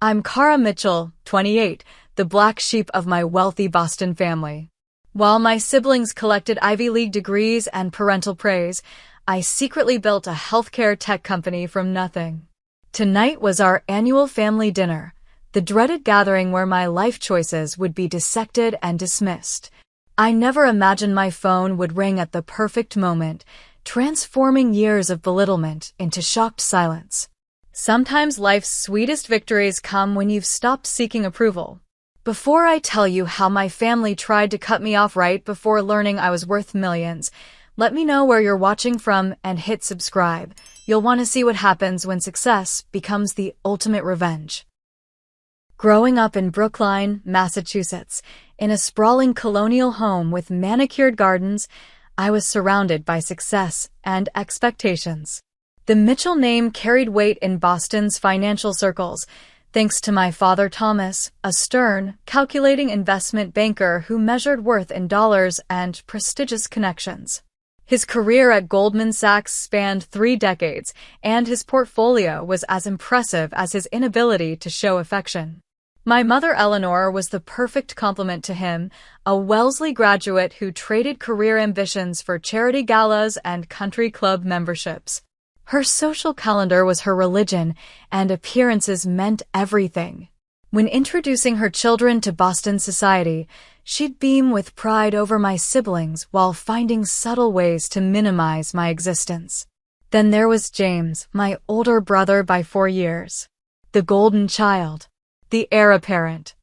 I'm Kara Mitchell, 28, the black sheep of my wealthy Boston family. While my siblings collected Ivy League degrees and parental praise, I secretly built a healthcare tech company from nothing. Tonight was our annual family dinner, the dreaded gathering where my life choices would be dissected and dismissed. I never imagined my phone would ring at the perfect moment, transforming years of belittlement into shocked silence. Sometimes life's sweetest victories come when you've stopped seeking approval. Before I tell you how my family tried to cut me off right before learning I was worth millions, let me know where you're watching from and hit subscribe. You'll want to see what happens when success becomes the ultimate revenge. Growing up in Brookline, Massachusetts, in a sprawling colonial home with manicured gardens, I was surrounded by success and expectations. The Mitchell name carried weight in Boston's financial circles, thanks to my father Thomas, a stern, calculating investment banker who measured worth in dollars and prestigious connections. His career at Goldman Sachs spanned 3 decades, and his portfolio was as impressive as his inability to show affection. My mother Eleanor was the perfect complement to him, a Wellesley graduate who traded career ambitions for charity galas and country club memberships. Her social calendar was her religion, and appearances meant everything. When introducing her children to Boston society, she'd beam with pride over my siblings while finding subtle ways to minimize my existence. Then there was James, my older brother by 4 years. The golden child. The heir apparent.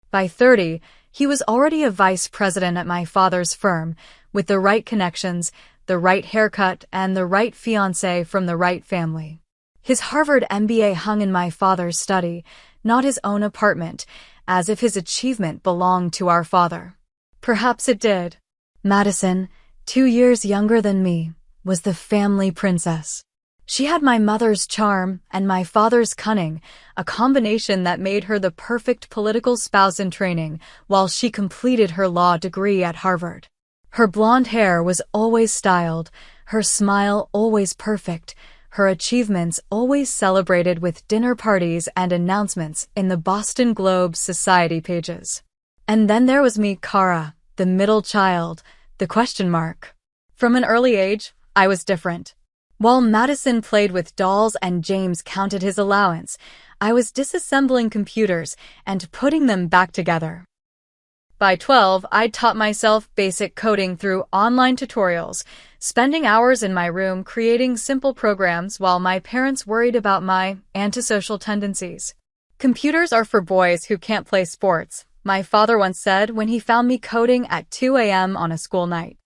By 30, he was already a vice president at my father's firm, with the right connections, the right haircut, and the right fiancée from the right family. His Harvard MBA hung in my father's study, not his own apartment, as if his achievement belonged to our father. Perhaps it did. Madison, 2 years younger than me, was the family princess. She had my mother's charm and my father's cunning, a combination that made her the perfect political spouse in training while she completed her law degree at Harvard. Her blonde hair was always styled, her smile always perfect, her achievements always celebrated with dinner parties and announcements in the Boston Globe society pages. And then there was me, Kara, the middle child, the question mark. From an early age, I was different. While Madison played with dolls and James counted his allowance, I was disassembling computers and putting them back together. By 12, I'd taught myself basic coding through online tutorials, spending hours in my room creating simple programs while my parents worried about my antisocial tendencies. Computers are for boys who can't play sports, my father once said when he found me coding at 2 a.m. on a school night.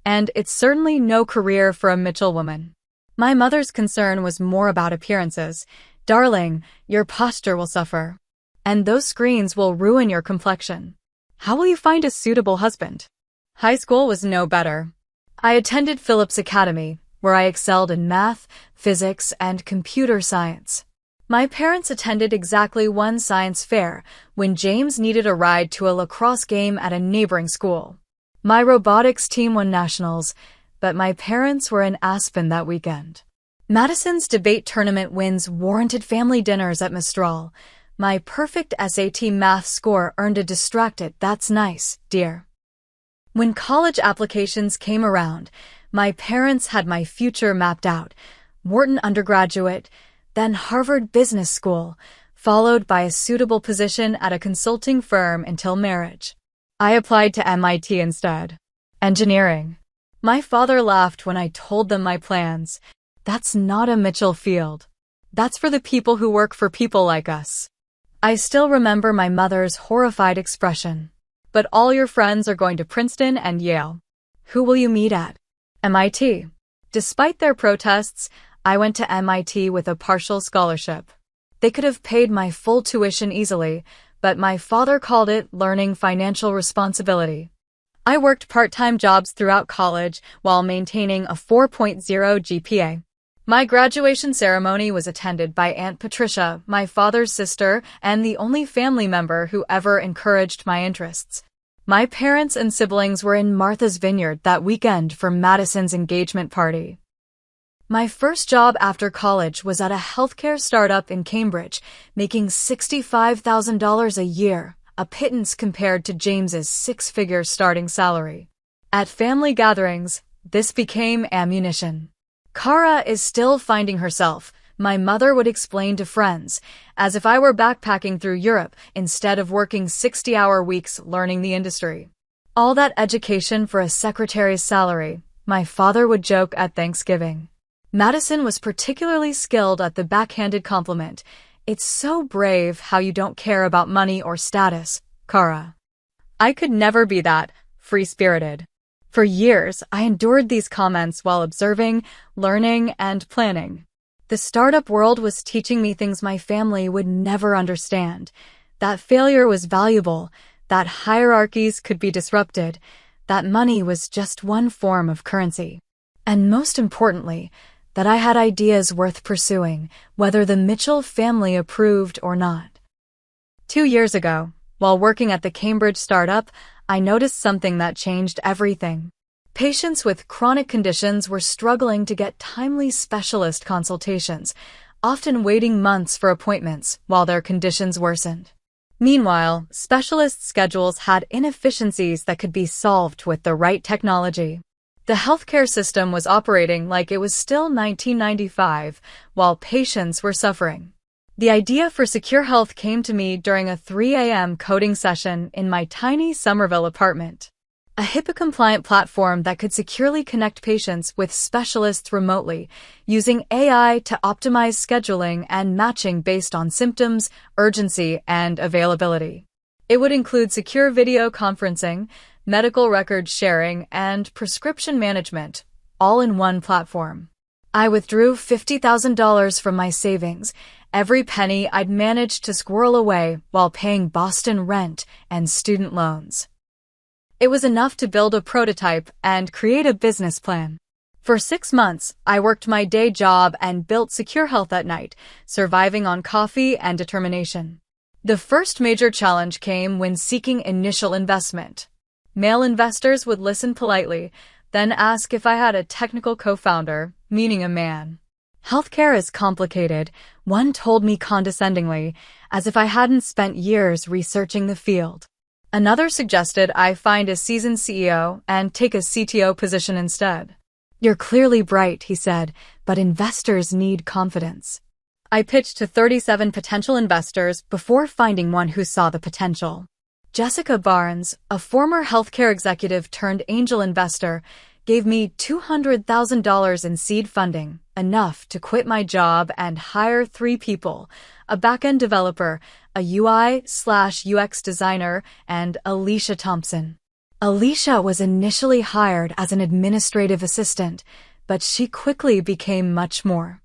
And it's certainly no career for a Mitchell woman. My mother's concern was more about appearances. Darling, your posture will suffer. And those screens will ruin your complexion. How will you find a suitable husband? High school was no better. I attended Phillips Academy, where I excelled in math, physics, and computer science. My parents attended exactly one science fair when James needed a ride to a lacrosse game at a neighboring school. My robotics team won nationals, but my parents were in Aspen that weekend. Madison's debate tournament wins warranted family dinners at Mistral. My perfect SAT math score earned a distracted "that's nice, dear." When college applications came around, my parents had my future mapped out. Wharton undergraduate, then Harvard Business School, followed by a suitable position at a consulting firm until marriage. I applied to MIT instead. Engineering. My father laughed when I told them my plans. That's not a Mitchell field. That's for the people who work for people like us. I still remember my mother's horrified expression. But all your friends are going to Princeton and Yale. Who will you meet at? MIT. Despite their protests, I went to MIT with a partial scholarship. They could have paid my full tuition easily, but my father called it learning financial responsibility. I worked part-time jobs throughout college while maintaining a 4.0 GPA. My graduation ceremony was attended by Aunt Patricia, my father's sister, and the only family member who ever encouraged my interests. My parents and siblings were in Martha's Vineyard that weekend for Madison's engagement party. My first job after college was at a healthcare startup in Cambridge, making $65,000 a year, a pittance compared to James's six-figure starting salary. At family gatherings, this became ammunition. Kara is still finding herself, my mother would explain to friends, as if I were backpacking through Europe instead of working 60-hour weeks learning the industry. All that education for a secretary's salary, my father would joke at Thanksgiving. Madison was particularly skilled at the backhanded compliment. It's so brave how you don't care about money or status, Kara. I could never be that, free-spirited. For years, I endured these comments while observing, learning, and planning. The startup world was teaching me things my family would never understand. That failure was valuable, that hierarchies could be disrupted, that money was just one form of currency. And most importantly, that I had ideas worth pursuing, whether the Mitchell family approved or not. 2 years ago, while working at the Cambridge startup, I noticed something that changed everything. Patients with chronic conditions were struggling to get timely specialist consultations, often waiting months for appointments while their conditions worsened. Meanwhile, specialist schedules had inefficiencies that could be solved with the right technology. The healthcare system was operating like it was still 1995, while patients were suffering. The idea for Secure Health came to me during a 3 a.m. coding session in my tiny Somerville apartment. A HIPAA-compliant platform that could securely connect patients with specialists remotely, using AI to optimize scheduling and matching based on symptoms, urgency, and availability. It would include secure video conferencing, medical record sharing, and prescription management, all in one platform. I withdrew $50,000 from my savings, every penny I'd managed to squirrel away while paying Boston rent and student loans. It was enough to build a prototype and create a business plan. For 6 months, I worked my day job and built Secure Health at night, surviving on coffee and determination. The first major challenge came when seeking initial investment. Male investors would listen politely, then ask if I had a technical co-founder, meaning a man. Healthcare is complicated, one told me condescendingly, as if I hadn't spent years researching the field. Another suggested I find a seasoned CEO and take a CTO position instead. You're clearly bright, he said, but investors need confidence. I pitched to 37 potential investors before finding one who saw the potential. Jessica Barnes, a former healthcare executive turned angel investor, gave me $200,000 in seed funding, enough to quit my job and hire 3 people, a back-end developer, a UI/UX designer, and Alicia Thompson. Alicia was initially hired as an administrative assistant, but she quickly became much more.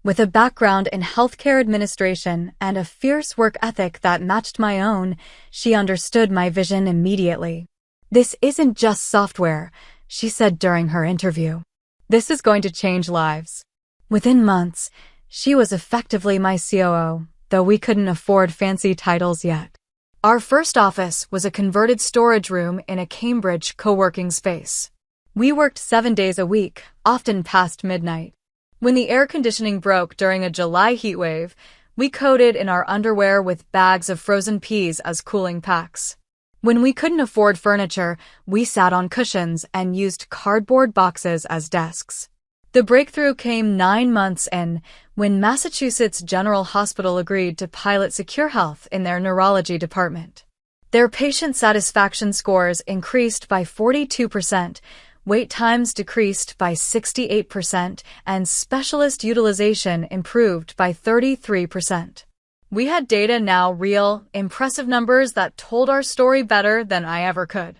With a background in healthcare administration and a fierce work ethic that matched my own, she understood my vision immediately. This isn't just software, she said during her interview. This is going to change lives. Within months, she was effectively my COO, though we couldn't afford fancy titles yet. Our first office was a converted storage room in a Cambridge co-working space. We worked 7 days a week, often past midnight. When the air conditioning broke during a July heatwave, we coded in our underwear with bags of frozen peas as cooling packs. When we couldn't afford furniture, we sat on cushions and used cardboard boxes as desks. The breakthrough came 9 months in, when Massachusetts General Hospital agreed to pilot Secure Health in their neurology department. Their patient satisfaction scores increased by 42%, wait times decreased by 68%, and specialist utilization improved by 33%. We had data now, real, impressive numbers that told our story better than I ever could.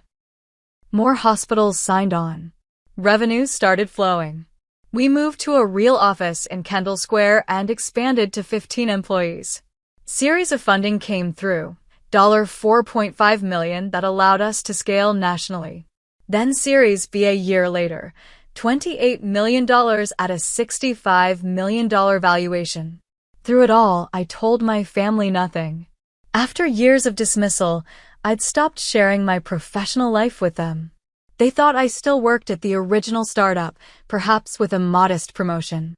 More hospitals signed on. Revenue started flowing. We moved to a real office in Kendall Square and expanded to 15 employees. Series of funding came through, $4.5 million that allowed us to scale nationally. Then Series B a year later, $28 million at a $65 million valuation. Through it all, I told my family nothing. After years of dismissal, I'd stopped sharing my professional life with them. They thought I still worked at the original startup, perhaps with a modest promotion.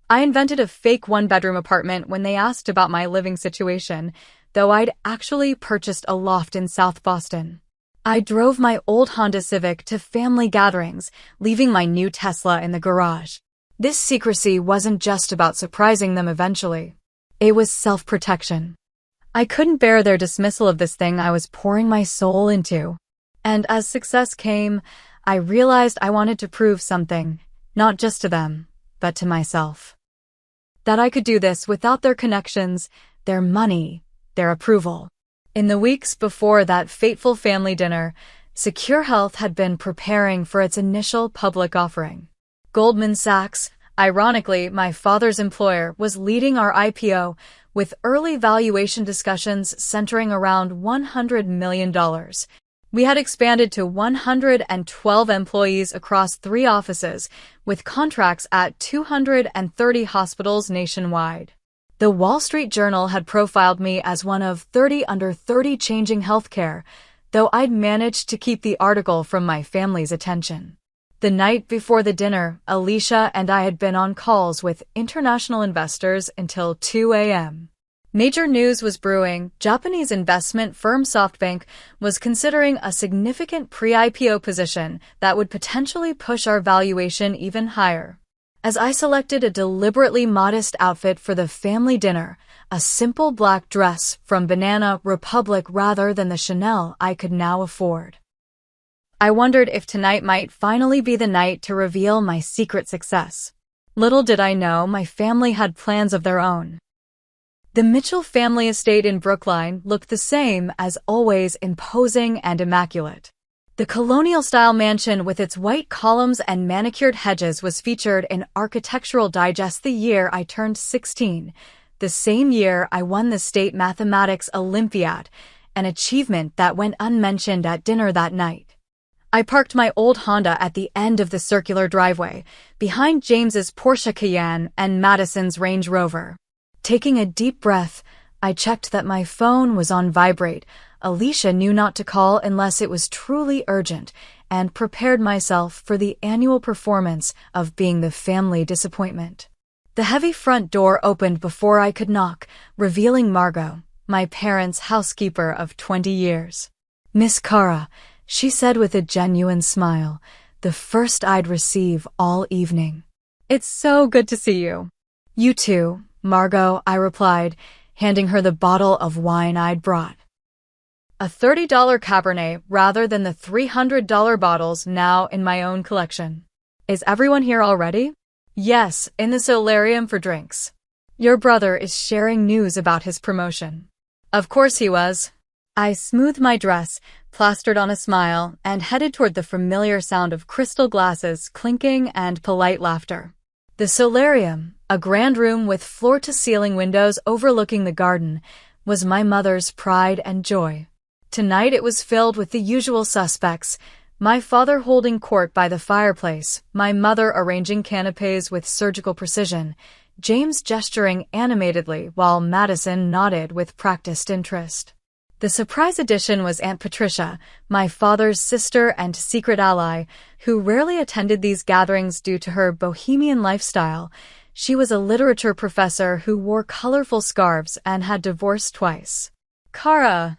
I invented a fake one-bedroom apartment when they asked about my living situation, though I'd actually purchased a loft in South Boston. I drove my old Honda Civic to family gatherings, leaving my new Tesla in the garage. This secrecy wasn't just about surprising them eventually. It was self-protection. I couldn't bear their dismissal of this thing I was pouring my soul into. And as success came, I realized I wanted to prove something, not just to them, but to myself. That I could do this without their connections, their money, their approval. In the weeks before that fateful family dinner, Secure Health had been preparing for its initial public offering. Goldman Sachs, ironically my father's employer, was leading our IPO, with early valuation discussions centering around $100 million. We had expanded to 112 employees across 3 offices, with contracts at 230 hospitals nationwide. The Wall Street Journal had profiled me as one of 30 under 30 changing healthcare, though I'd managed to keep the article from my family's attention. The night before the dinner, Alicia and I had been on calls with international investors until 2 a.m. Major news was brewing. Japanese investment firm SoftBank was considering a significant pre-IPO position that would potentially push our valuation even higher. As I selected a deliberately modest outfit for the family dinner, a simple black dress from Banana Republic rather than the Chanel I could now afford, I wondered if tonight might finally be the night to reveal my secret success. Little did I know my family had plans of their own. The Mitchell family estate in Brookline looked the same as always, imposing and immaculate. The colonial-style mansion with its white columns and manicured hedges was featured in Architectural Digest the year I turned 16, the same year I won the State Mathematics Olympiad, an achievement that went unmentioned at dinner that night. I parked my old Honda at the end of the circular driveway, behind James's Porsche Cayenne and Madison's Range Rover. Taking a deep breath, I checked that my phone was on vibrate. Alicia knew not to call unless it was truly urgent, and prepared myself for the annual performance of being the family disappointment. The heavy front door opened before I could knock, revealing Margot, my parents' housekeeper of 20 years. "Miss Kara," she said with a genuine smile, the first I'd receive all evening. "It's so good to see you." "You too, Margot," I replied, handing her the bottle of wine I'd brought. A $30 Cabernet rather than the $300 bottles now in my own collection. "Is everyone here already?" "Yes, in the solarium for drinks. Your brother is sharing news about his promotion." "Of course he was." I smoothed my dress, plastered on a smile, and headed toward the familiar sound of crystal glasses clinking and polite laughter. The solarium, a grand room with floor-to-ceiling windows overlooking the garden, was my mother's pride and joy. Tonight it was filled with the usual suspects, my father holding court by the fireplace, my mother arranging canapes with surgical precision, James gesturing animatedly while Madison nodded with practiced interest. The surprise addition was Aunt Patricia, my father's sister and secret ally, who rarely attended these gatherings due to her bohemian lifestyle. She was a literature professor who wore colorful scarves and had divorced twice. "Kara,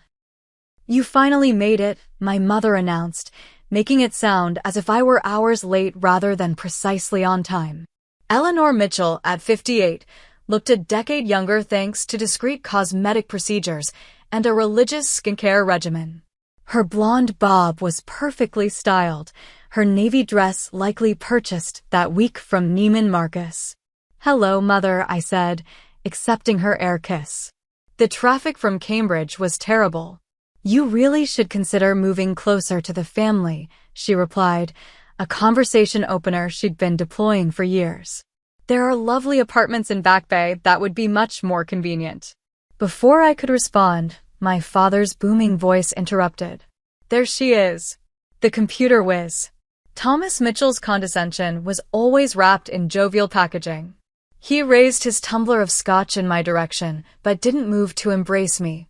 you finally made it," my mother announced, making it sound as if I were hours late rather than precisely on time. Eleanor Mitchell, at 58, looked a decade younger thanks to discreet cosmetic procedures and a religious skincare regimen. Her blonde bob was perfectly styled, her navy dress likely purchased that week from Neiman Marcus. "Hello, Mother," I said, accepting her air kiss. "The traffic from Cambridge was terrible." "You really should consider moving closer to the family," she replied, a conversation opener she'd been deploying for years. "There are lovely apartments in Back Bay that would be much more convenient." Before I could respond, my father's booming voice interrupted. "There she is, the computer whiz." Thomas Mitchell's condescension was always wrapped in jovial packaging. He raised his tumbler of scotch in my direction, but didn't move to embrace me.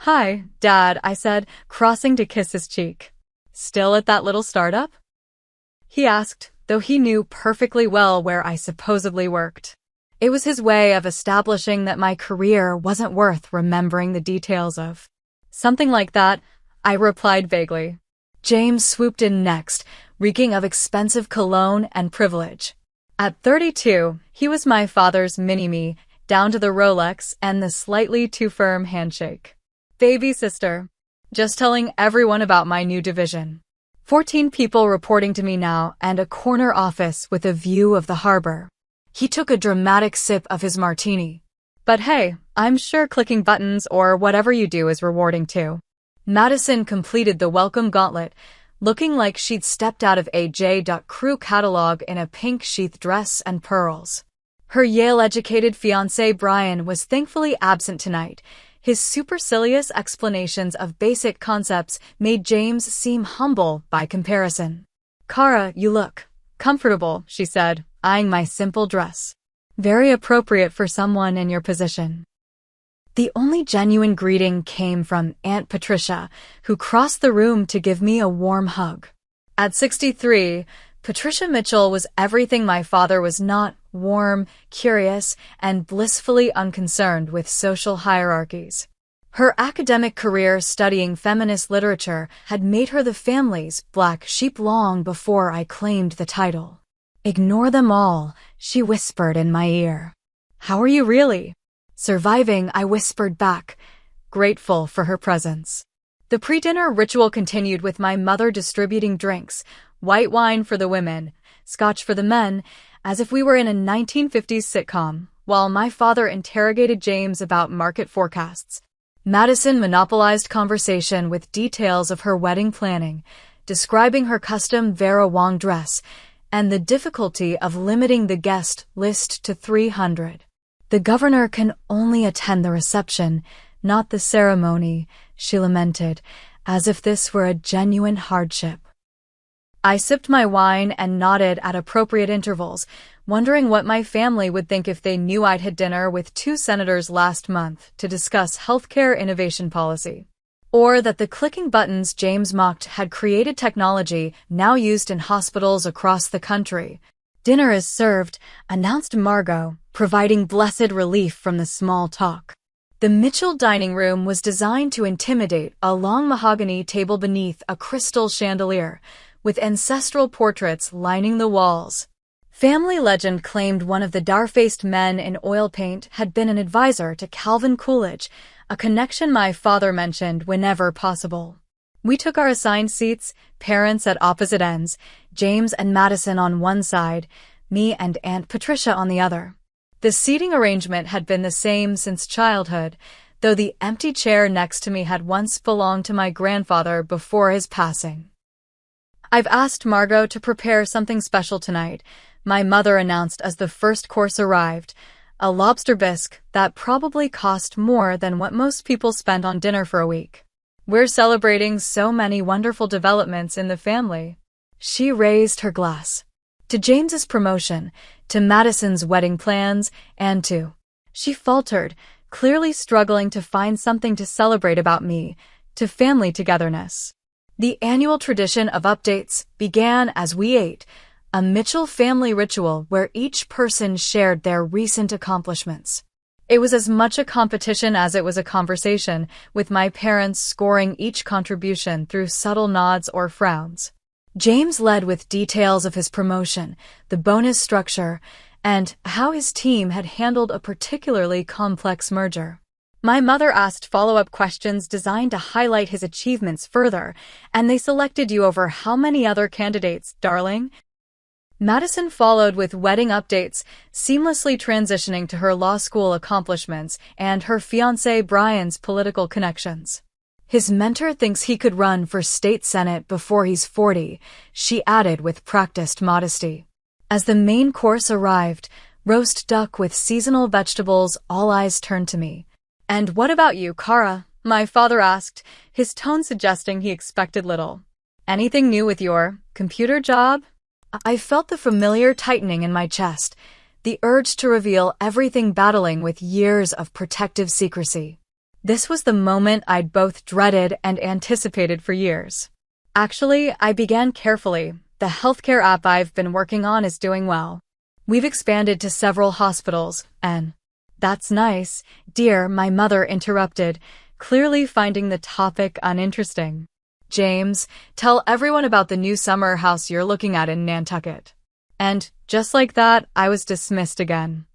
"Hi, Dad," I said, crossing to kiss his cheek. "Still at that little startup?" he asked, though he knew perfectly well where I supposedly worked. It was his way of establishing that my career wasn't worth remembering the details of. Something like that, I replied vaguely. James swooped in next, reeking of expensive cologne and privilege. At 32, he was my father's mini-me, down to the Rolex and the slightly too firm handshake. Baby sister. Just telling everyone about my new division. 14 people reporting to me now and a corner office with a view of the harbor. He took a dramatic sip of his martini. But hey, I'm sure clicking buttons or whatever you do is rewarding too. Madison completed the welcome gauntlet, looking like she'd stepped out of a J.Crew catalog in a pink sheath dress and pearls. Her Yale-educated fiancé Brian was thankfully absent tonight. His supercilious explanations of basic concepts made James seem humble by comparison. Kara, you look comfortable, she said, eyeing my simple dress. Very appropriate for someone in your position. The only genuine greeting came from Aunt Patricia, who crossed the room to give me a warm hug. At 63, Patricia Mitchell was everything my father was not: warm, curious, and blissfully unconcerned with social hierarchies. Her academic career studying feminist literature had made her the family's black sheep long before I claimed the title. Ignore them all, she whispered in my ear. How are you really? Surviving, I whispered back, grateful for her presence. The pre-dinner ritual continued with my mother distributing drinks, white wine for the women, scotch for the men, as if we were in a 1950s sitcom, while my father interrogated James about market forecasts. Madison monopolized conversation with details of her wedding planning, describing her custom Vera Wang dress, and the difficulty of limiting the guest list to 300. The governor can only attend the reception, not the ceremony, she lamented, as if this were a genuine hardship. I sipped my wine and nodded at appropriate intervals, wondering what my family would think if they knew I'd had dinner with 2 senators last month to discuss healthcare innovation policy. Or that the clicking buttons James mocked had created technology now used in hospitals across the country. Dinner is served, announced Margot, providing blessed relief from the small talk. The Mitchell dining room was designed to intimidate, a long mahogany table beneath a crystal chandelier, with ancestral portraits lining the walls. Family legend claimed one of the dar-faced men in oil paint had been an advisor to Calvin Coolidge, a connection my father mentioned whenever possible. We took our assigned seats, parents at opposite ends, James and Madison on one side, me and Aunt Patricia on the other. The seating arrangement had been the same since childhood, though the empty chair next to me had once belonged to my grandfather before his passing. I've asked Margot to prepare something special tonight, my mother announced as the first course arrived, a lobster bisque that probably cost more than what most people spent on dinner for a week. We're celebrating so many wonderful developments in the family. She raised her glass. To James's promotion, to Madison's wedding plans, and to... She faltered, clearly struggling to find something to celebrate about me, to family togetherness. The annual tradition of updates began as we ate, a Mitchell family ritual where each person shared their recent accomplishments. It was as much a competition as it was a conversation, with my parents scoring each contribution through subtle nods or frowns. James led with details of his promotion, the bonus structure, and how his team had handled a particularly complex merger. My mother asked follow-up questions designed to highlight his achievements further, and they selected you over how many other candidates, darling? Madison followed with wedding updates, seamlessly transitioning to her law school accomplishments and her fiancé Brian's political connections. His mentor thinks he could run for state senate before he's 40, she added with practiced modesty. As the main course arrived, roast duck with seasonal vegetables, all eyes turned to me. And what about you, Kara? My father asked, his tone suggesting he expected little. Anything new with your computer job? I felt the familiar tightening in my chest, the urge to reveal everything battling with years of protective secrecy. This was the moment I'd both dreaded and anticipated for years. Actually, I began carefully, the healthcare app I've been working on is doing well. We've expanded to several hospitals, and that's nice, dear, my mother interrupted, clearly finding the topic uninteresting. James, tell everyone about the new summer house you're looking at in Nantucket. And, just like that, I was dismissed again.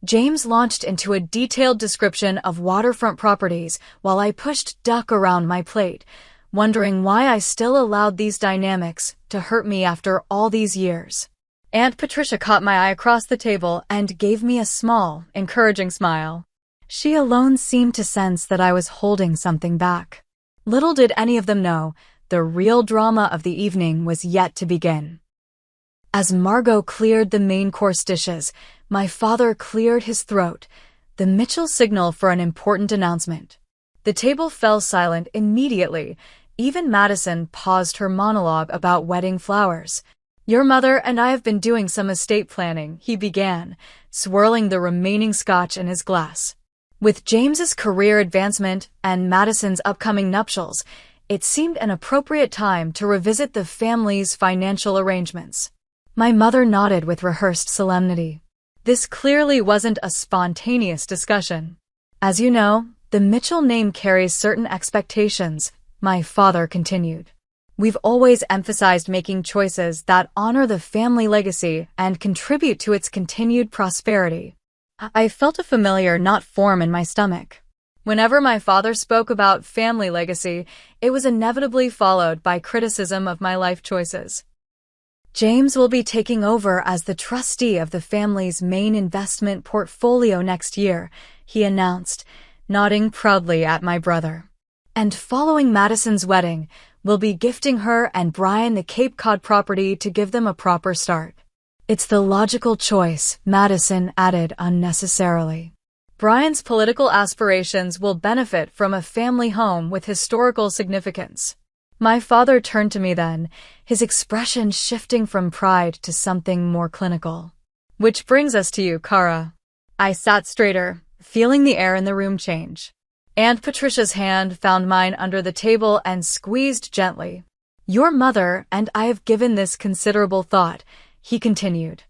James launched into a detailed description of waterfront properties while I pushed duck around my plate, wondering why I still allowed these dynamics to hurt me after all these years. Aunt Patricia caught my eye across the table and gave me a small, encouraging smile. She alone seemed to sense that I was holding something back. Little did any of them know, the real drama of the evening was yet to begin. As Margot cleared the main course dishes, my father cleared his throat, the Mitchell signal for an important announcement. The table fell silent immediately. Even Madison paused her monologue about wedding flowers. Your mother and I have been doing some estate planning, he began, swirling the remaining scotch in his glass. With James's career advancement and Madison's upcoming nuptials, it seemed an appropriate time to revisit the family's financial arrangements. My mother nodded with rehearsed solemnity. This clearly wasn't a spontaneous discussion. As you know, the Mitchell name carries certain expectations, my father continued. We've always emphasized making choices that honor the family legacy and contribute to its continued prosperity. I felt a familiar knot form in my stomach. Whenever my father spoke about family legacy, it was inevitably followed by criticism of my life choices. James will be taking over as the trustee of the family's main investment portfolio next year, he announced, nodding proudly at my brother. And following Madison's wedding, we'll be gifting her and Brian the Cape Cod property to give them a proper start. It's the logical choice, Madison added unnecessarily. Brian's political aspirations will benefit from a family home with historical significance. My father turned to me then, his expression shifting from pride to something more clinical. Which brings us to you, Kara. I sat straighter, feeling the air in the room change. Aunt Patricia's hand found mine under the table and squeezed gently. Your mother and I have given this considerable thought, he continued.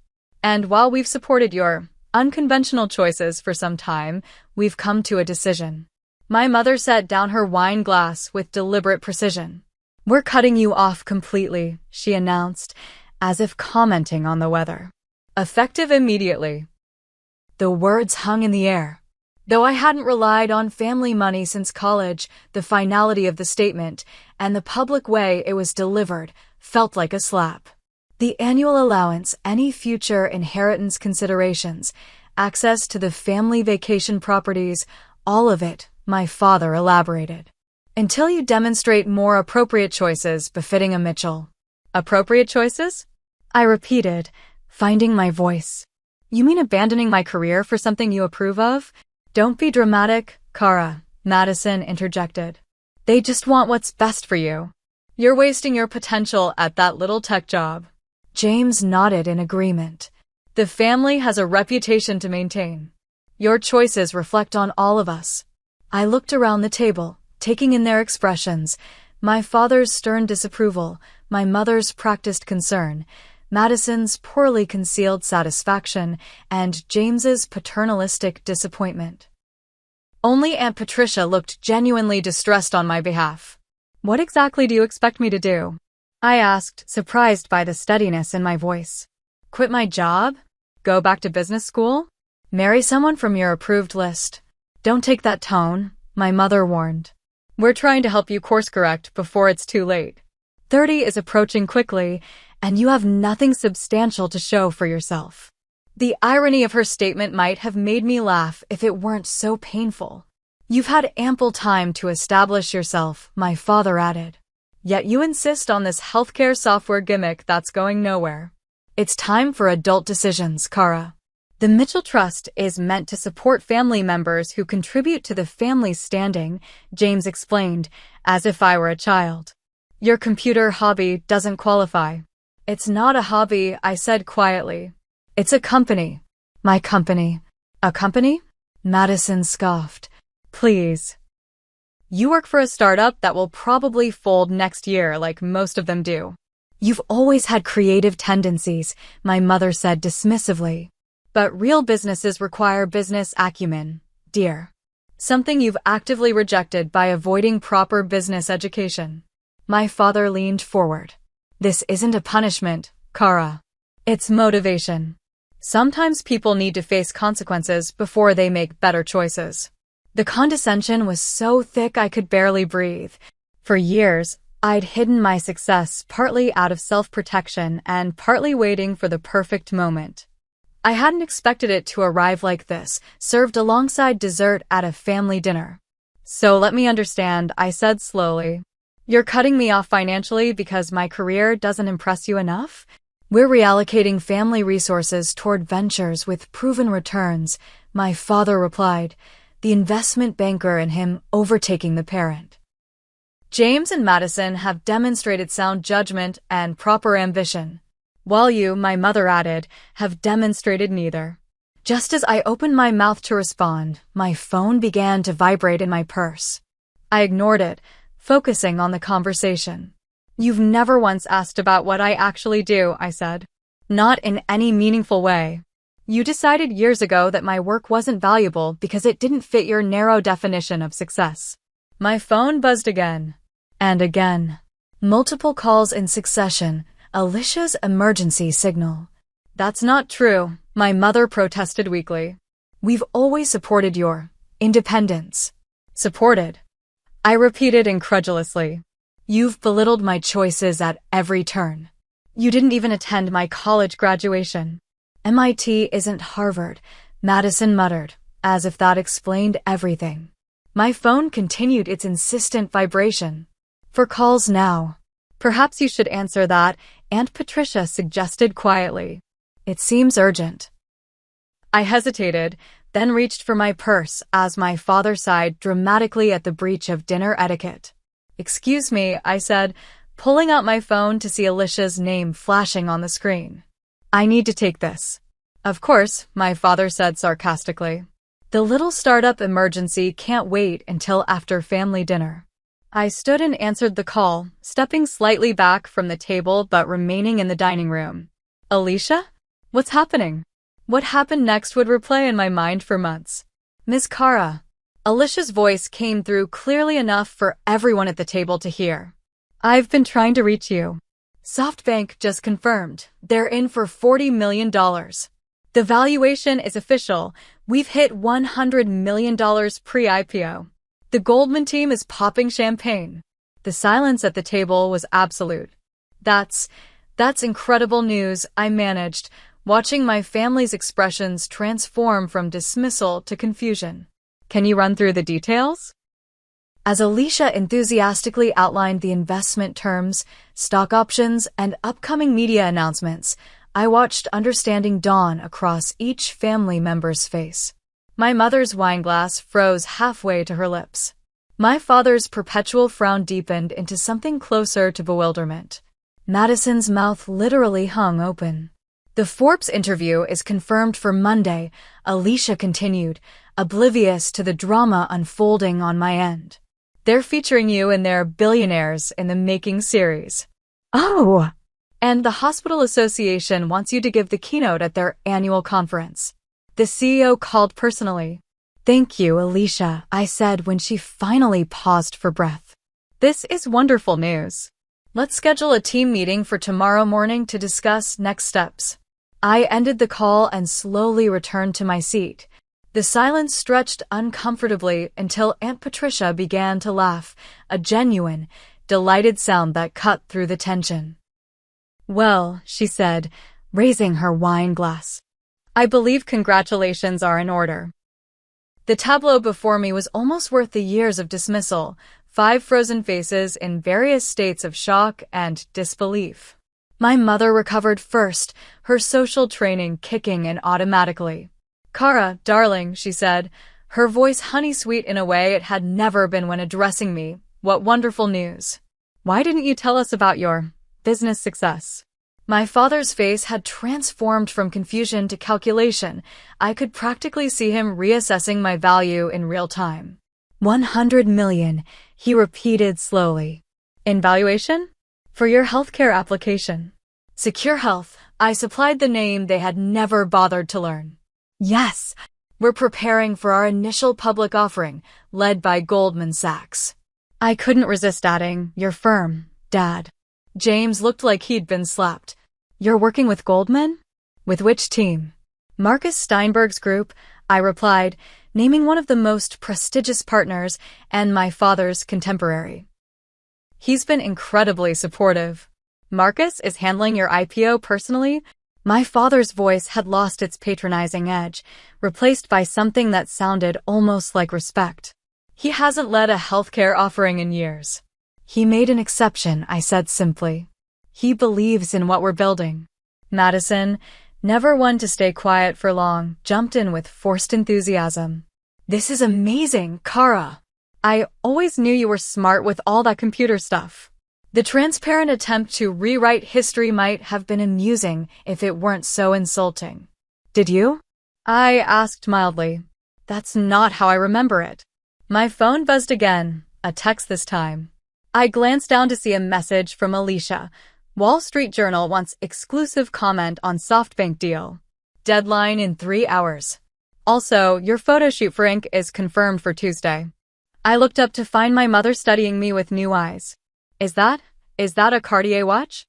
And while we've supported your unconventional choices for some time, we've come to a decision. My mother set down her wine glass with deliberate precision. We're cutting you off completely, she announced, as if commenting on the weather. Effective immediately. The words hung in the air. Though I hadn't relied on family money since college, the finality of the statement and the public way it was delivered felt like a slap. The annual allowance, any future inheritance considerations, access to the family vacation properties, all of it, my father elaborated. Until you demonstrate more appropriate choices befitting a Mitchell. Appropriate choices? I repeated, finding my voice. You mean abandoning my career for something you approve of? Don't be dramatic, Kara, Madison interjected. They just want what's best for you. You're wasting your potential at that little tech job. James nodded in agreement. The family has a reputation to maintain. Your choices reflect on all of us. I looked around the table, taking in their expressions, my father's stern disapproval, my mother's practiced concern, Madison's poorly concealed satisfaction, and James's paternalistic disappointment. Only Aunt Patricia looked genuinely distressed on my behalf. What exactly do you expect me to do? I asked, surprised by the steadiness in my voice. Quit my job? Go back to business school? Marry someone from your approved list? Don't take that tone, my mother warned. We're trying to help you course correct before it's too late. 30 is approaching quickly, and you have nothing substantial to show for yourself. The irony of her statement might have made me laugh if it weren't so painful. You've had ample time to establish yourself, my father added. Yet you insist on this healthcare software gimmick that's going nowhere. It's time for adult decisions, Kara. The Mitchell Trust is meant to support family members who contribute to the family's standing, James explained, as if I were a child. Your computer hobby doesn't qualify. It's not a hobby, I said quietly. It's a company. My company. A company? Madison scoffed. Please. You work for a startup that will probably fold next year like most of them do. You've always had creative tendencies, my mother said dismissively. But real businesses require business acumen, dear. Something you've actively rejected by avoiding proper business education. My father leaned forward. This isn't a punishment, Kara. It's motivation. Sometimes people need to face consequences before they make better choices. The condescension was so thick I could barely breathe. For years, I'd hidden my success partly out of self-protection and partly waiting for the perfect moment. I hadn't expected it to arrive like this, served alongside dessert at a family dinner. So let me understand, I said slowly. You're cutting me off financially because my career doesn't impress you enough? We're reallocating family resources toward ventures with proven returns, my father replied, the investment banker in him overtaking the parent. James and Madison have demonstrated sound judgment and proper ambition, while you, my mother added, have demonstrated neither. Just as I opened my mouth to respond, my phone began to vibrate in my purse. I ignored it, focusing on the conversation. You've never once asked about what I actually do, I said. Not in any meaningful way. You decided years ago that my work wasn't valuable because it didn't fit your narrow definition of success. My phone buzzed again. And again. Multiple calls in succession, Alicia's emergency signal. That's not true, my mother protested weakly. We've always supported your independence. Supported? I repeated incredulously. You've belittled my choices at every turn. You didn't even attend my college graduation. MIT isn't Harvard, Madison muttered, as if that explained everything. My phone continued its insistent vibration. For calls now. Perhaps you should answer that, Aunt Patricia suggested quietly. It seems urgent. I hesitated, then reached for my purse as my father sighed dramatically at the breach of dinner etiquette. Excuse me, I said, pulling out my phone to see Alicia's name flashing on the screen. I need to take this. Of course, my father said sarcastically. The little startup emergency can't wait until after family dinner. I stood and answered the call, stepping slightly back from the table but remaining in the dining room. Alicia? What's happening? What happened next would replay in my mind for months. Miss Kara. Alicia's voice came through clearly enough for everyone at the table to hear. I've been trying to reach you. SoftBank just confirmed. They're in for $40 million. The valuation is official. We've hit $100 million pre-IPO. The Goldman team is popping champagne. The silence at the table was absolute. That's incredible news, I managed, watching my family's expressions transform from dismissal to confusion. Can you run through the details? As Alicia enthusiastically outlined the investment terms, stock options, and upcoming media announcements, I watched understanding dawn across each family member's face. My mother's wineglass froze halfway to her lips. My father's perpetual frown deepened into something closer to bewilderment. Madison's mouth literally hung open. The Forbes interview is confirmed for Monday, Alicia continued, oblivious to the drama unfolding on my end. They're featuring you in their Billionaires in the Making series. Oh! And the Hospital Association wants you to give the keynote at their annual conference. The CEO called personally. Thank you, Alicia, I said when she finally paused for breath. This is wonderful news. Let's schedule a team meeting for tomorrow morning to discuss next steps. I ended the call and slowly returned to my seat. The silence stretched uncomfortably until Aunt Patricia began to laugh, a genuine, delighted sound that cut through the tension. Well, she said, raising her wine glass. I believe congratulations are in order. The tableau before me was almost worth the years of dismissal, 5 frozen faces in various states of shock and disbelief. My mother recovered first, her social training kicking in automatically. Kara, darling, she said, her voice honey-sweet in a way it had never been when addressing me. What wonderful news. Why didn't you tell us about your business success? My father's face had transformed from confusion to calculation. I could practically see him reassessing my value in real time. 100 million, he repeated slowly. In valuation? For your healthcare application. Secure Health. I supplied the name they had never bothered to learn. Yes, we're preparing for our initial public offering, led by Goldman Sachs. I couldn't resist adding, your firm, Dad. James looked like he'd been slapped. You're working with Goldman? With which team? Marcus Steinberg's group, I replied, naming one of the most prestigious partners and my father's contemporary. He's been incredibly supportive. Marcus is handling your IPO personally? My father's voice had lost its patronizing edge, replaced by something that sounded almost like respect. He hasn't led a healthcare offering in years. He made an exception, I said simply. He believes in what we're building. Madison, never one to stay quiet for long, jumped in with forced enthusiasm. This is amazing, Kara. I always knew you were smart with all that computer stuff. The transparent attempt to rewrite history might have been amusing if it weren't so insulting. Did you? I asked mildly. That's not how I remember it. My phone buzzed again, a text this time. I glanced down to see a message from Alicia. Wall Street Journal wants exclusive comment on SoftBank deal. Deadline in 3 hours. Also, your photo shoot for Inc. is confirmed for Tuesday. I looked up to find my mother studying me with new eyes. Is that a Cartier watch?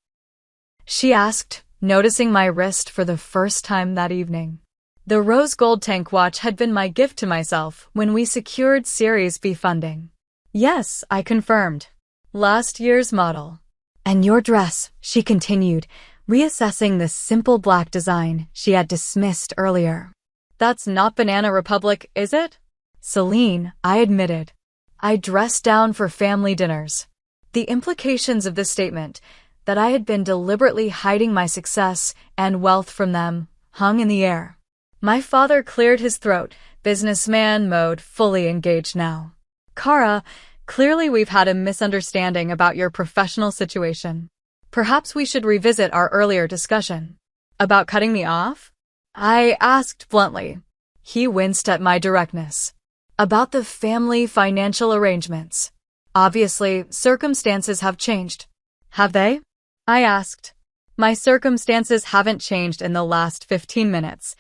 She asked, noticing my wrist for the first time that evening. The rose gold tank watch had been my gift to myself when we secured Series B funding. Yes, I confirmed. Last year's model. And your dress, she continued, reassessing the simple black design she had dismissed earlier. That's not Banana Republic, is it? Celine, I admitted. I dressed down for family dinners. The implications of this statement, that I had been deliberately hiding my success and wealth from them, hung in the air. My father cleared his throat, businessman mode fully engaged now. Kara, clearly we've had a misunderstanding about your professional situation. Perhaps we should revisit our earlier discussion. About cutting me off? I asked bluntly. He winced at my directness. About the family financial arrangements. Obviously, circumstances have changed. Have they? I asked. My circumstances haven't changed in the last 15 minutes.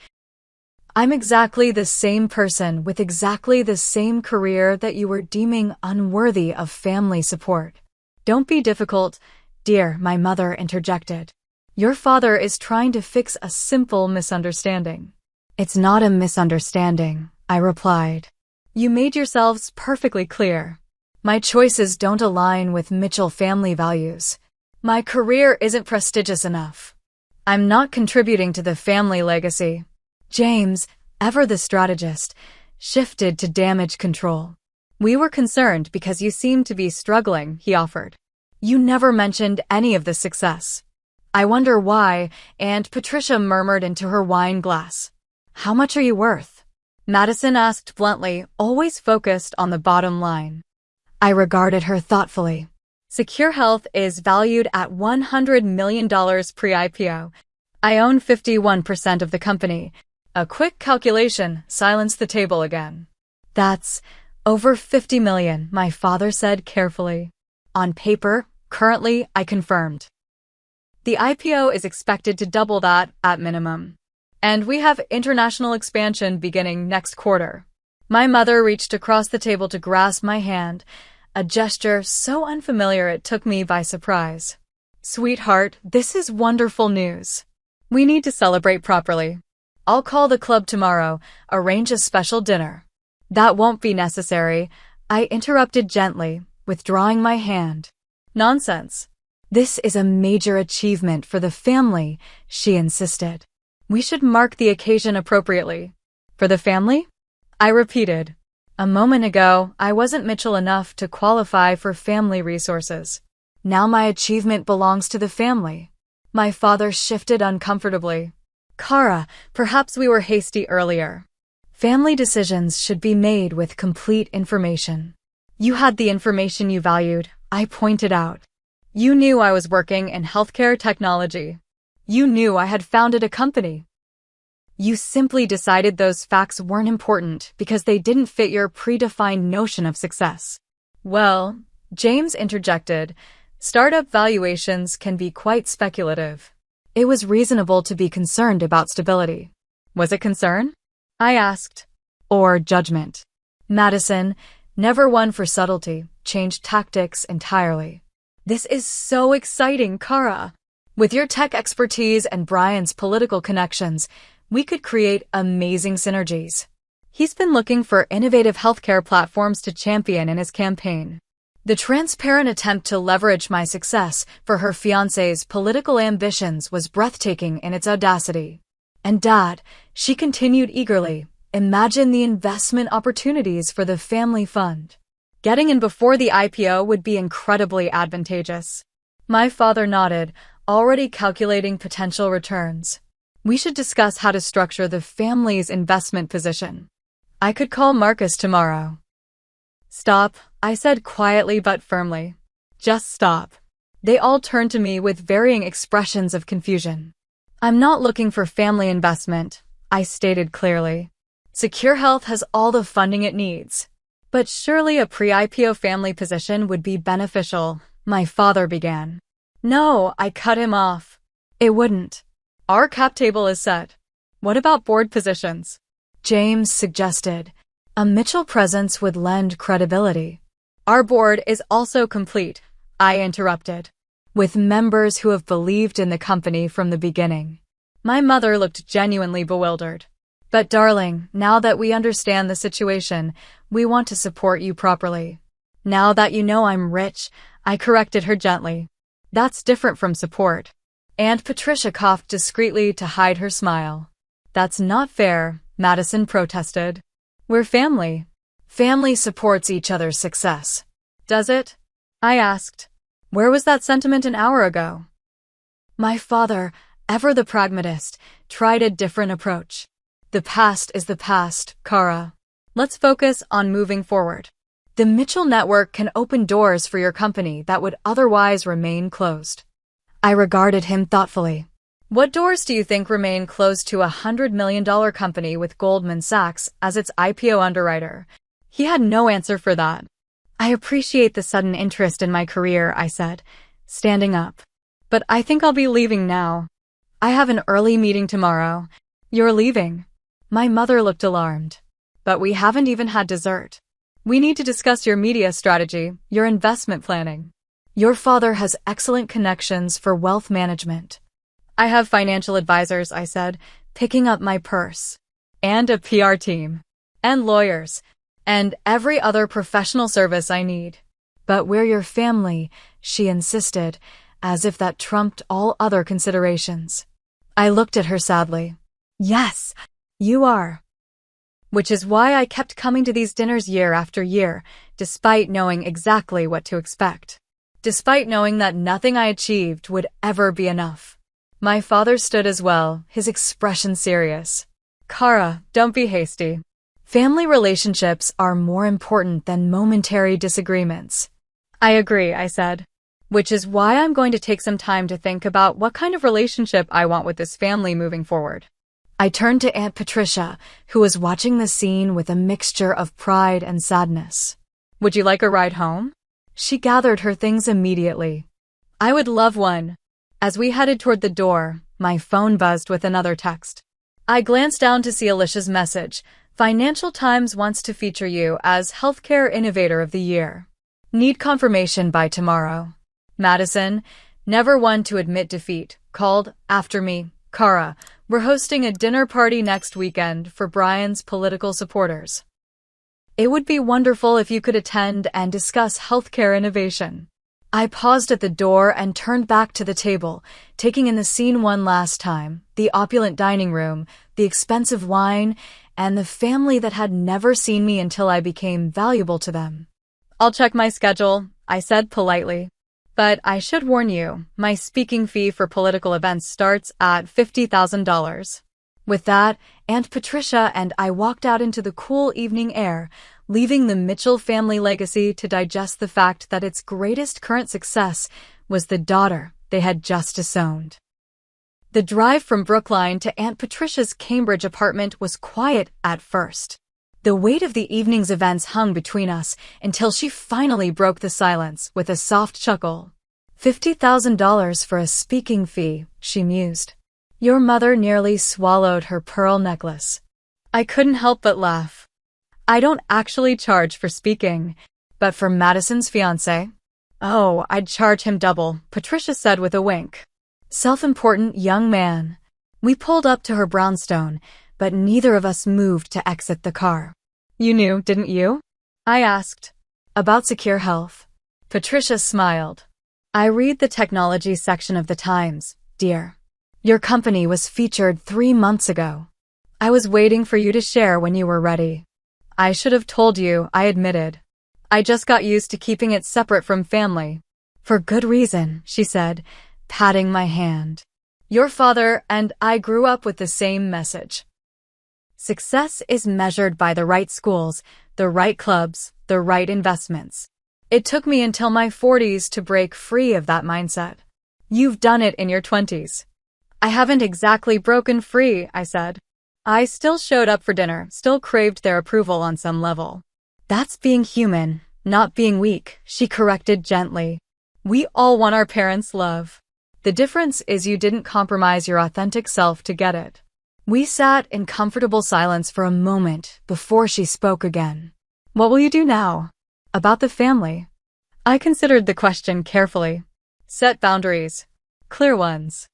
I'm exactly the same person with exactly the same career that you were deeming unworthy of family support. Don't be difficult, dear, my mother interjected. Your father is trying to fix a simple misunderstanding. It's not a misunderstanding, I replied. You made yourselves perfectly clear. My choices don't align with Mitchell family values. My career isn't prestigious enough. I'm not contributing to the family legacy. James, ever the strategist, shifted to damage control. We were concerned because you seemed to be struggling, he offered. You never mentioned any of the success. I wonder why, and Patricia murmured into her wine glass. How much are you worth? Madison asked bluntly, always focused on the bottom line. I regarded her thoughtfully. Secure Health is valued at $100 million pre-IPO. I own 51% of the company. A quick calculation silenced the table again. That's over $50 million, my father said carefully. On paper, currently, I confirmed. The IPO is expected to double that at minimum. And we have international expansion beginning next quarter. My mother reached across the table to grasp my hand, a gesture so unfamiliar it took me by surprise. Sweetheart, this is wonderful news. We need to celebrate properly. I'll call the club tomorrow, arrange a special dinner. That won't be necessary, I interrupted gently, withdrawing my hand. Nonsense. This is a major achievement for the family, she insisted. We should mark the occasion appropriately. For the family? I repeated. A moment ago, I wasn't Mitchell enough to qualify for family resources. Now my achievement belongs to the family. My father shifted uncomfortably. Kara, perhaps we were hasty earlier. Family decisions should be made with complete information. You had the information you valued, I pointed out. You knew I was working in healthcare technology. You knew I had founded a company. You simply decided those facts weren't important because they didn't fit your predefined notion of success. Well, James interjected, Startup valuations can be quite speculative. It was reasonable to be concerned about stability. Was it concern? I asked. Or judgment? Madison, never one for subtlety, changed tactics entirely. This is so exciting, Kara. With your tech expertise and Brian's political connections, we could create amazing synergies. He's been looking for innovative healthcare platforms to champion in his campaign. The transparent attempt to leverage my success for her fiancé's political ambitions was breathtaking in its audacity. And Dad, she continued eagerly, imagine the investment opportunities for the family fund. Getting in before the IPO would be incredibly advantageous. My father nodded, already calculating potential returns. We should discuss how to structure the family's investment position. I could call Marcus tomorrow. Stop, I said quietly but firmly. Just stop. They all turned to me with varying expressions of confusion. I'm not looking for family investment, I stated clearly. Secure Health has all the funding it needs. But surely a pre-IPO family position would be beneficial, my father began. No, I cut him off. It wouldn't. Our cap table is set. What about board positions? James suggested. A Mitchell presence would lend credibility. Our board is also complete, I interrupted, with members who have believed in the company from the beginning. My mother looked genuinely bewildered. But darling, now that we understand the situation, we want to support you properly. Now that you know I'm rich, I corrected her gently. That's different from support. Aunt Patricia coughed discreetly to hide her smile. That's not fair, Madison protested. We're family. Family supports each other's success. Does it? I asked. Where was that sentiment an hour ago? My father, ever the pragmatist, tried a different approach. The past is the past, Kara. Let's focus on moving forward. The Mitchell Network can open doors for your company that would otherwise remain closed. I regarded him thoughtfully. What doors do you think remain closed to a $100 million company with Goldman Sachs as its IPO underwriter? He had no answer for that. I appreciate the sudden interest in my career, I said, standing up. But I think I'll be leaving now. I have an early meeting tomorrow. You're leaving? My mother looked alarmed. But we haven't even had dessert. We need to discuss your media strategy, your investment planning. Your father has excellent connections for wealth management. I have financial advisors, I said, picking up my purse. And a PR team. And lawyers. And every other professional service I need. But we're your family, she insisted, as if that trumped all other considerations. I looked at her sadly. Yes, you are. Which is why I kept coming to these dinners year after year, despite knowing exactly what to expect. Despite knowing that nothing I achieved would ever be enough. My father stood as well, his expression serious. Kara, don't be hasty. Family relationships are more important than momentary disagreements. I agree, I said. Which is why I'm going to take some time to think about what kind of relationship I want with this family moving forward. I turned to Aunt Patricia, who was watching the scene with a mixture of pride and sadness. Would you like a ride home? She gathered her things immediately. I would love one. As we headed toward the door, my phone buzzed with another text. I glanced down to see Alicia's message. Financial Times wants to feature you as Healthcare Innovator of the Year. Need confirmation by tomorrow. Madison, never one to admit defeat, called after me. Kara, we're hosting a dinner party next weekend for Brian's political supporters. It would be wonderful if you could attend and discuss healthcare innovation. I paused at the door and turned back to the table, taking in the scene one last time, the opulent dining room, the expensive wine, and the family that had never seen me until I became valuable to them. I'll check my schedule, I said politely. But I should warn you, my speaking fee for political events starts at $50,000. With that, Aunt Patricia and I walked out into the cool evening air, leaving the Mitchell family legacy to digest the fact that its greatest current success was the daughter they had just disowned. The drive from Brookline to Aunt Patricia's Cambridge apartment was quiet at first. The weight of the evening's events hung between us until she finally broke the silence with a soft chuckle. $50,000 for a speaking fee, she mused. Your mother nearly swallowed her pearl necklace. I couldn't help but laugh. I don't actually charge for speaking, but for Madison's fiancé? Oh, I'd charge him double, Patricia said with a wink. Self-important young man. We pulled up to her brownstone, but neither of us moved to exit the car. You knew, didn't you? I asked. About Secure Health. Patricia smiled. I read the technology section of the Times, dear. Your company was featured 3 months ago. I was waiting for you to share when you were ready. I should have told you, I admitted. I just got used to keeping it separate from family. For good reason, she said, patting my hand. Your father and I grew up with the same message. Success is measured by the right schools, the right clubs, the right investments. It took me until my 40s to break free of that mindset. You've done it in your 20s. I haven't exactly broken free, I said. I still showed up for dinner, still craved their approval on some level. That's being human, not being weak, she corrected gently. We all want our parents' love. The difference is you didn't compromise your authentic self to get it. We sat in comfortable silence for a moment before she spoke again. What will you do now? About the family. I considered the question carefully. Set boundaries. Clear ones.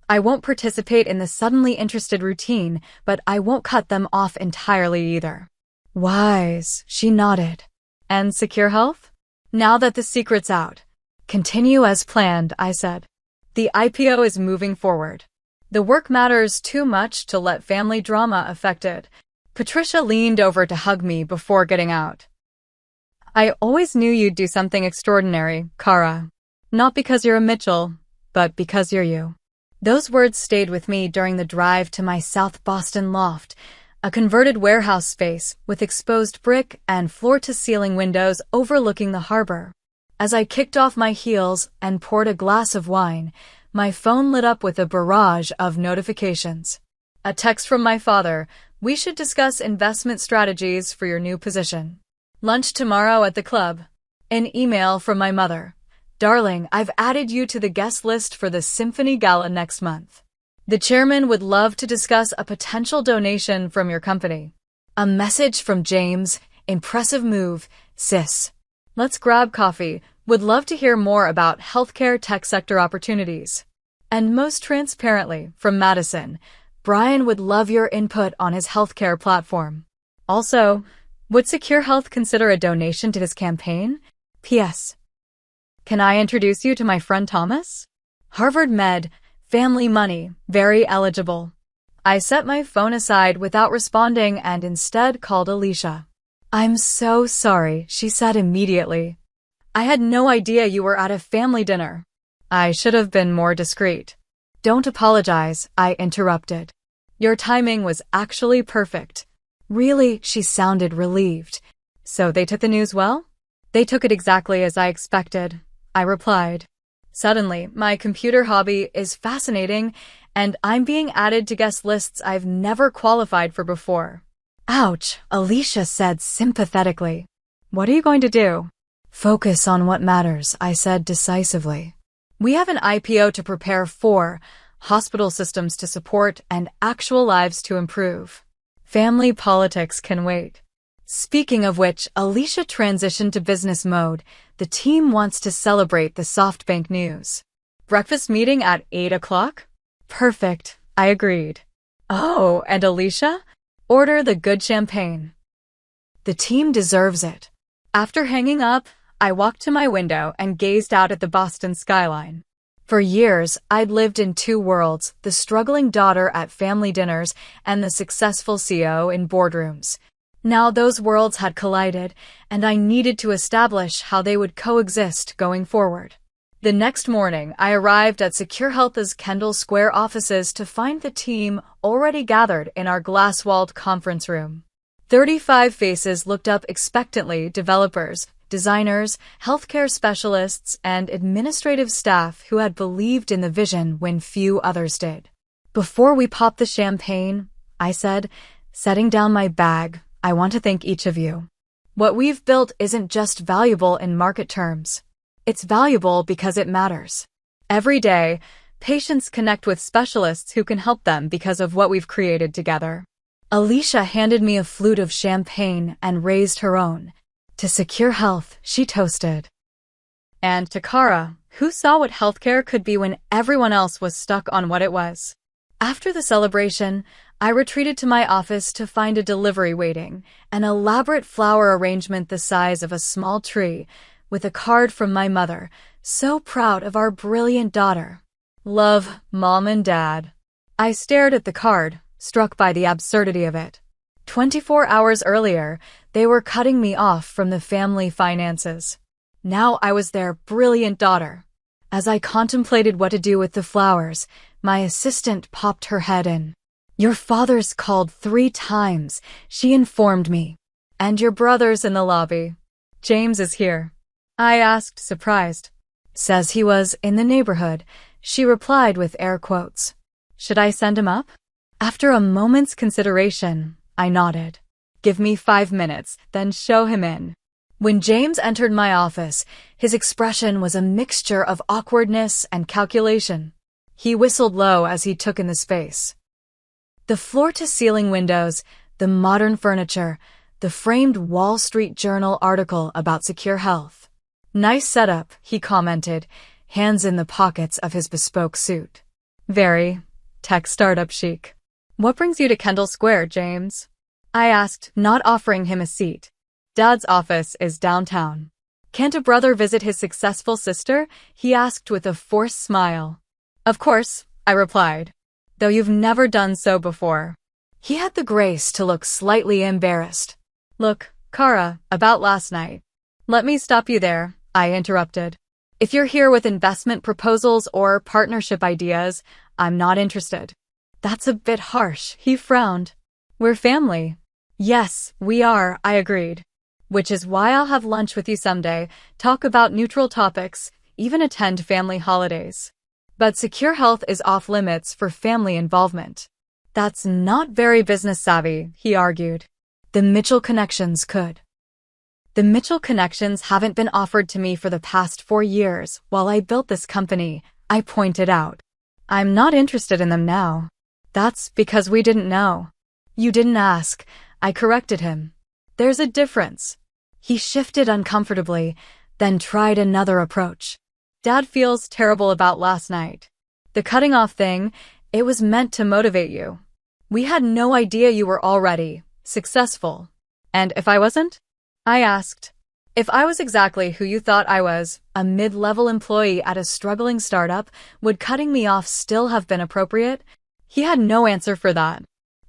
I won't participate in the suddenly interested routine, but I won't cut them off entirely either. Wise, she nodded. And Secure Health? Now that the secret's out. Continue as planned, I said. The IPO is moving forward. The work matters too much to let family drama affect it. Patricia leaned over to hug me before getting out. I always knew you'd do something extraordinary, Kara. Not because you're a Mitchell, but because you're you. Those words stayed with me during the drive to my South Boston loft, a converted warehouse space with exposed brick and floor-to-ceiling windows overlooking the harbor. As I kicked off my heels and poured a glass of wine, my phone lit up with a barrage of notifications. A text from my father, we should discuss investment strategies for your new position. Lunch tomorrow at the club. An email from my mother. Darling, I've added you to the guest list for the Symphony Gala next month. The chairman would love to discuss a potential donation from your company. A message from James, impressive move, sis. Let's grab coffee. Would love to hear more about healthcare tech sector opportunities. And most transparently, from Madison, Brian would love your input on his healthcare platform. Also, would Secure Health consider a donation to his campaign? P.S. Can I introduce you to my friend Thomas? Harvard Med, family money, very eligible. I set my phone aside without responding and instead called Alicia. I'm so sorry, she said immediately. I had no idea you were at a family dinner. I should have been more discreet. Don't apologize, I interrupted. Your timing was actually perfect. Really, she sounded relieved. So they took the news well? They took it exactly as I expected, I replied. Suddenly, my computer hobby is fascinating, and I'm being added to guest lists I've never qualified for before. Ouch, Alicia said sympathetically. What are you going to do? Focus on what matters, I said decisively. We have an IPO to prepare for, hospital systems to support, and actual lives to improve. Family politics can wait. Speaking of which, Alicia transitioned to business mode. The team wants to celebrate the SoftBank news. Breakfast meeting at 8 o'clock? Perfect, I agreed. Oh, and Alicia? Order the good champagne. The team deserves it. After hanging up, I walked to my window and gazed out at the Boston skyline. For years, I'd lived in two worlds, the struggling daughter at family dinners and the successful CEO in boardrooms. Now those worlds had collided, and I needed to establish how they would coexist going forward. The next morning, I arrived at Secure Health's Kendall Square offices to find the team already gathered in our glass-walled conference room. 35 faces looked up expectantly, developers, designers, healthcare specialists, and administrative staff who had believed in the vision when few others did. Before we pop the champagne, I said, setting down my bag, I want to thank each of you. What we've built isn't just valuable in market terms. It's valuable because it matters. Every day, patients connect with specialists who can help them because of what we've created together. Alicia handed me a flute of champagne and raised her own. To secure health, she toasted. And to Kara, who saw what healthcare could be when everyone else was stuck on what it was. After the celebration, I retreated to my office to find a delivery waiting, an elaborate flower arrangement the size of a small tree, with a card from my mother, so proud of our brilliant daughter. Love, Mom and Dad. I stared at the card, struck by the absurdity of it. 24 hours earlier, they were cutting me off from the family finances. Now I was their brilliant daughter. As I contemplated what to do with the flowers, my assistant popped her head in. Your father's called 3 times, she informed me. And your brother's in the lobby. James is here. I asked, surprised. Says he was in the neighborhood, she replied with air quotes. Should I send him up? After a moment's consideration, I nodded. Give me 5 minutes, then show him in. When James entered my office, his expression was a mixture of awkwardness and calculation. He whistled low as he took in the space. The floor-to-ceiling windows, the modern furniture, the framed Wall Street Journal article about secure health. Nice setup, he commented, hands in the pockets of his bespoke suit. Very tech startup chic. What brings you to Kendall Square, James? I asked, not offering him a seat. Dad's office is downtown. Can't a brother visit his successful sister? He asked with a forced smile. Of course, I replied, though you've never done so before. He had the grace to look slightly embarrassed. Look, Kara, about last night. Let me stop you there, I interrupted. If you're here with investment proposals or partnership ideas, I'm not interested. That's a bit harsh, he frowned. We're family. Yes, we are, I agreed. Which is why I'll have lunch with you someday, talk about neutral topics, even attend family holidays. But secure health is off limits for family involvement. That's not very business savvy, he argued. The Mitchell connections could. The Mitchell connections haven't been offered to me for the past 4 years while I built this company, I pointed out. I'm not interested in them now. That's because we didn't know. You didn't ask, I corrected him. There's a difference. He shifted uncomfortably, then tried another approach. Dad feels terrible about last night. The cutting off thing, it was meant to motivate you. We had no idea you were already successful. And if I wasn't? I asked. If I was exactly who you thought I was, a mid-level employee at a struggling startup, would cutting me off still have been appropriate? He had no answer for that.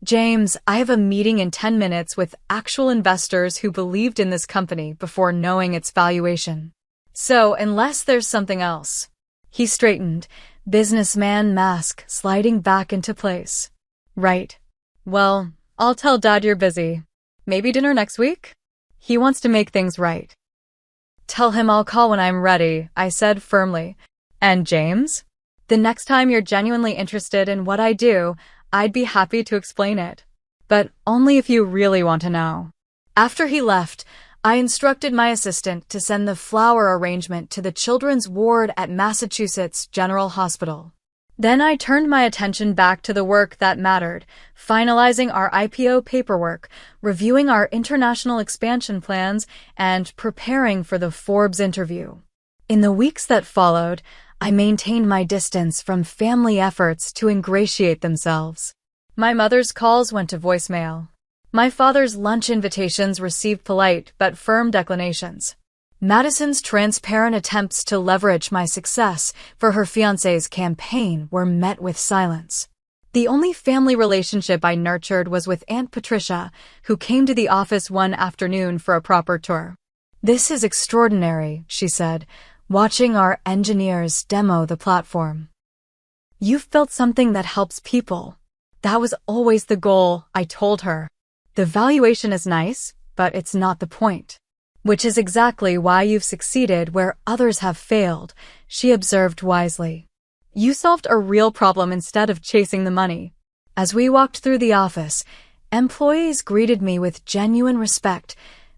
James, I have a meeting in 10 minutes with actual investors who believed in this company before knowing its valuation. So, unless there's something else. He straightened, businessman mask sliding back into place. Right. Well, I'll tell Dad you're busy. Maybe dinner next week? He wants to make things right. Tell him I'll call when I'm ready, I said firmly. And James? The next time you're genuinely interested in what I do, I'd be happy to explain it. But only if you really want to know. After he left, I instructed my assistant to send the flower arrangement to the children's ward at Massachusetts General Hospital. Then I turned my attention back to the work that mattered, finalizing our IPO paperwork, reviewing our international expansion plans, and preparing for the Forbes interview. In the weeks that followed, I maintained my distance from family efforts to ingratiate themselves. My mother's calls went to voicemail. My father's lunch invitations received polite but firm declinations. Madison's transparent attempts to leverage my success for her fiancé's campaign were met with silence. The only family relationship I nurtured was with Aunt Patricia, who came to the office one afternoon for a proper tour. This is extraordinary, she said, watching our engineers demo the platform. You've built something that helps people. That was always the goal, I told her. The valuation is nice, but it's not the point. Which is exactly why you've succeeded where others have failed, she observed wisely. You solved a real problem instead of chasing the money. As we walked through the office, employees greeted me with genuine respect,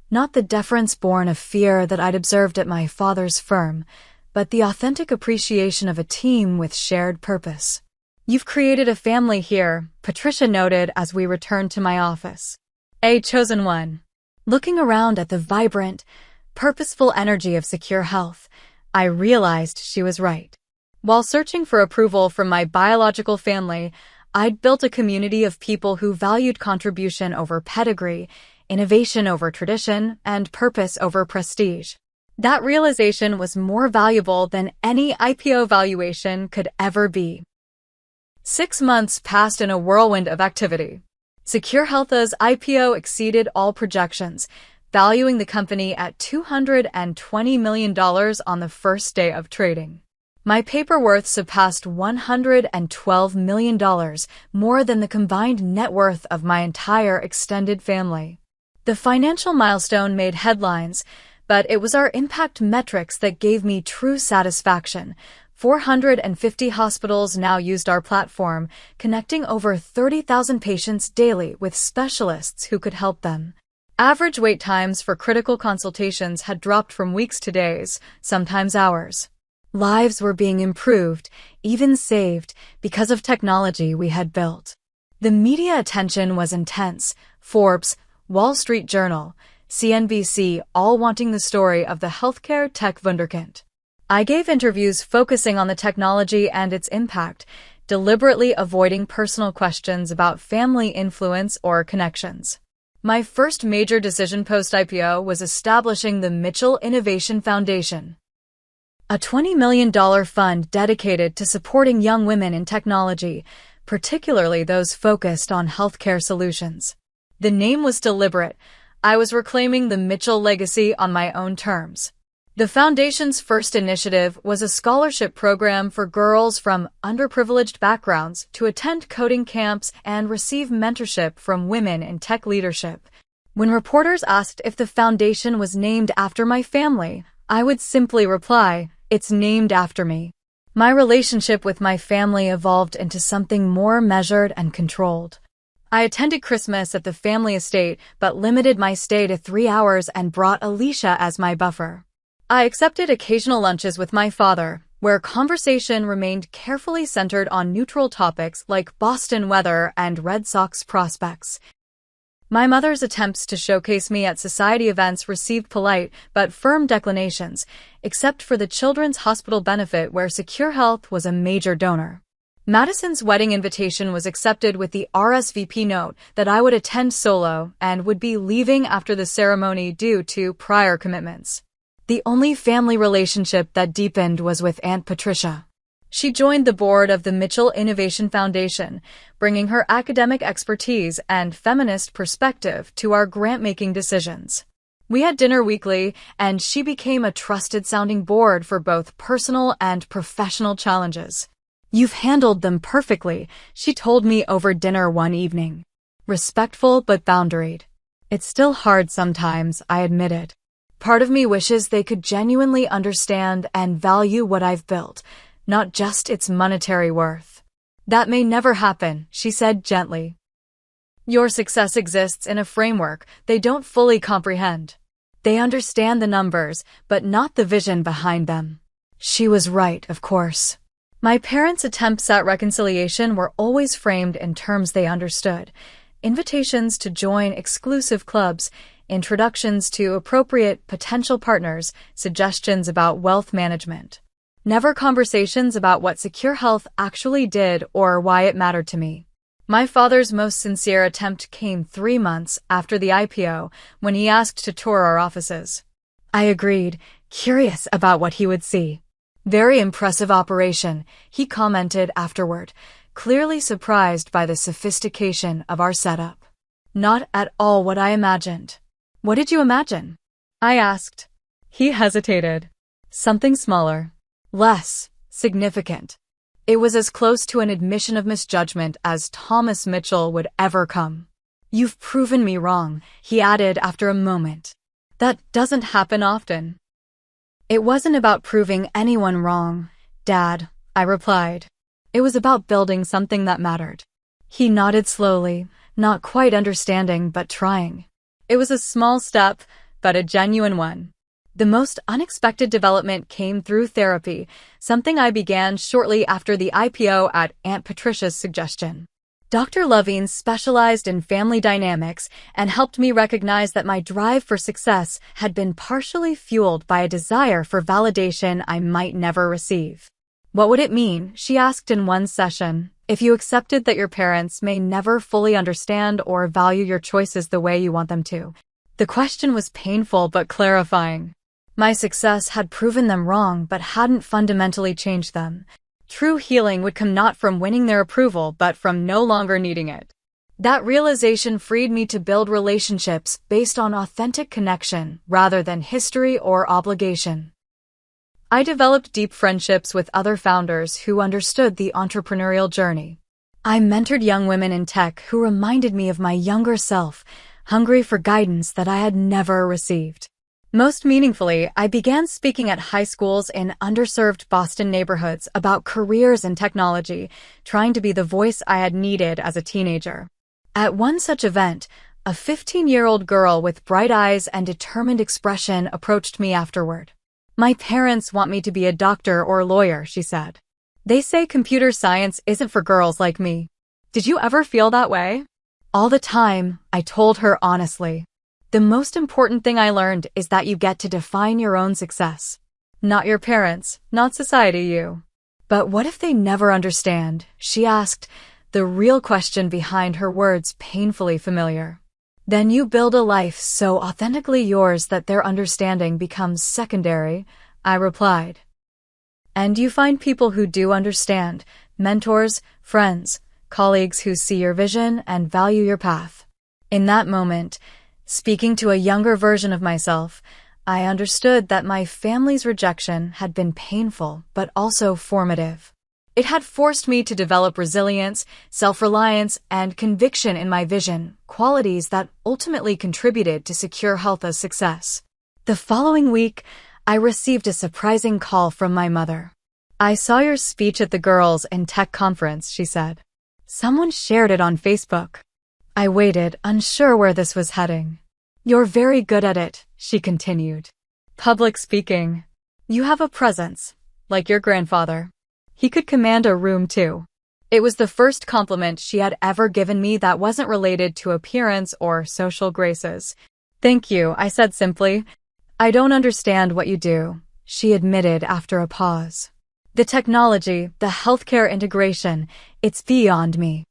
not the deference born of fear that I'd observed at my father's firm, but the authentic appreciation of a team with shared purpose. You've created a family here, Patricia noted as we returned to my office. A chosen one. Looking around at the vibrant, purposeful energy of Secure Health, I realized she was right. While searching for approval from my biological family, I'd built a community of people who valued contribution over pedigree, innovation over tradition, and purpose over prestige. That realization was more valuable than any IPO valuation could ever be. 6 months passed in a whirlwind of activity. Secure Health's IPO exceeded all projections, valuing the company at $220 million on the first day of trading. My paper worth surpassed $112 million, more than the combined net worth of my entire extended family. The financial milestone made headlines, but it was our impact metrics that gave me true satisfaction. 450 hospitals now used our platform, connecting over 30,000 patients daily with specialists who could help them. Average wait times for critical consultations had dropped from weeks to days, sometimes hours. Lives were being improved, even saved, because of technology we had built. The media attention was intense. Forbes, Wall Street Journal, CNBC, all wanting the story of the healthcare tech wunderkind. I gave interviews focusing on the technology and its impact, deliberately avoiding personal questions about family influence or connections. My first major decision post-IPO was establishing the Mitchell Innovation Foundation, a $20 million fund dedicated to supporting young women in technology, particularly those focused on healthcare solutions. The name was deliberate. I was reclaiming the Mitchell legacy on my own terms. The foundation's first initiative was a scholarship program for girls from underprivileged backgrounds to attend coding camps and receive mentorship from women in tech leadership. When reporters asked if the foundation was named after my family, I would simply reply, "It's named after me." My relationship with my family evolved into something more measured and controlled. I attended Christmas at the family estate but limited my stay to 3 hours and brought Alicia as my buffer. I accepted occasional lunches with my father, where conversation remained carefully centered on neutral topics like Boston weather and Red Sox prospects. My mother's attempts to showcase me at society events received polite but firm declinations, except for the Children's Hospital benefit where Secure Health was a major donor. Madison's wedding invitation was accepted with the RSVP note that I would attend solo and would be leaving after the ceremony due to prior commitments. The only family relationship that deepened was with Aunt Patricia. She joined the board of the Mitchell Innovation Foundation, bringing her academic expertise and feminist perspective to our grant-making decisions. We had dinner weekly, and she became a trusted sounding board for both personal and professional challenges. "You've handled them perfectly," she told me over dinner one evening. Respectful but boundaried. "It's still hard sometimes," I admitted. "Part of me wishes they could genuinely understand and value what I've built, not just its monetary worth." "That may never happen," she said gently. "Your success exists in a framework they don't fully comprehend. They understand the numbers, but not the vision behind them." She was right, of course. My parents' attempts at reconciliation were always framed in terms they understood. Invitations to join exclusive clubs, introductions to appropriate potential partners, suggestions about wealth management. Never conversations about what Secure Health actually did or why it mattered to me. My father's most sincere attempt came 3 months after the IPO, when he asked to tour our offices. I agreed, curious about what he would see. "Very impressive operation," he commented afterward, clearly surprised by the sophistication of our setup. "Not at all what I imagined." "What did you imagine?" I asked. He hesitated. "Something smaller. Less significant." It was as close to an admission of misjudgment as Thomas Mitchell would ever come. "You've proven me wrong," he added after a moment. "That doesn't happen often." "It wasn't about proving anyone wrong, Dad," I replied. "It was about building something that mattered." He nodded slowly, not quite understanding but trying. It was a small step, but a genuine one. The most unexpected development came through therapy, something I began shortly after the IPO at Aunt Patricia's suggestion. Dr. Levine specialized in family dynamics and helped me recognize that my drive for success had been partially fueled by a desire for validation I might never receive. What would it mean, she asked in one session, if you accepted that your parents may never fully understand or value your choices the way you want them to? The question was painful but clarifying. My success had proven them wrong but hadn't fundamentally changed them. True healing would come not from winning their approval but from no longer needing it. That realization freed me to build relationships based on authentic connection rather than history or obligation. I developed deep friendships with other founders who understood the entrepreneurial journey. I mentored young women in tech who reminded me of my younger self, hungry for guidance that I had never received. Most meaningfully, I began speaking at high schools in underserved Boston neighborhoods about careers in technology, trying to be the voice I had needed as a teenager. At one such event, a 15-year-old girl with bright eyes and determined expression approached me afterward. My parents want me to be a doctor or lawyer, she said. They say computer science isn't for girls like me. Did you ever feel that way? All the time, I told her honestly. The most important thing I learned is that you get to define your own success. Not your parents, not society, you. But what if they never understand? She asked, the real question behind her words painfully familiar. Then you build a life so authentically yours that their understanding becomes secondary, I replied. And you find people who do understand, mentors, friends, colleagues who see your vision and value your path. In that moment, speaking to a younger version of myself, I understood that my family's rejection had been painful but also formative. It had forced me to develop resilience, self-reliance, and conviction in my vision, qualities that ultimately contributed to Secure Health's success. The following week, I received a surprising call from my mother. I saw your speech at the Girls in Tech conference, she said. Someone shared it on Facebook. I waited, unsure where this was heading. You're very good at it, she continued. Public speaking. You have a presence, like your grandfather. He could command a room too. It was the first compliment she had ever given me that wasn't related to appearance or social graces. Thank you, I said simply. I don't understand what you do, she admitted after a pause. The technology, the healthcare integration, it's beyond me.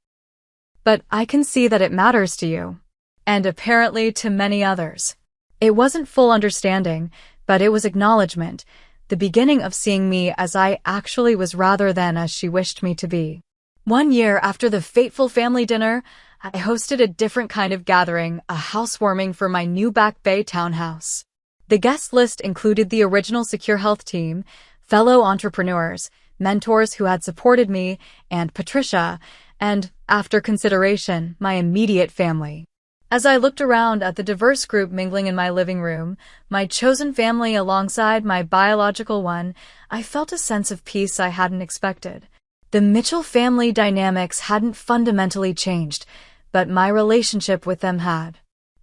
But I can see that it matters to you. And apparently to many others. It wasn't full understanding, but it was acknowledgement, the beginning of seeing me as I actually was rather than as she wished me to be. 1 year after the fateful family dinner, I hosted a different kind of gathering, a housewarming for my new Back Bay townhouse. The guest list included the original Secure Health team, fellow entrepreneurs, mentors who had supported me, and Patricia, and, after consideration, my immediate family. As I looked around at the diverse group mingling in my living room, my chosen family alongside my biological one, I felt a sense of peace I hadn't expected. The Mitchell family dynamics hadn't fundamentally changed, but my relationship with them had.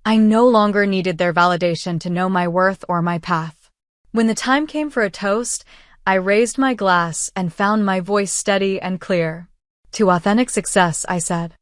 I no longer needed their validation to know my worth or my path. When the time came for a toast, I raised my glass and found my voice steady and clear. To authentic success, I said.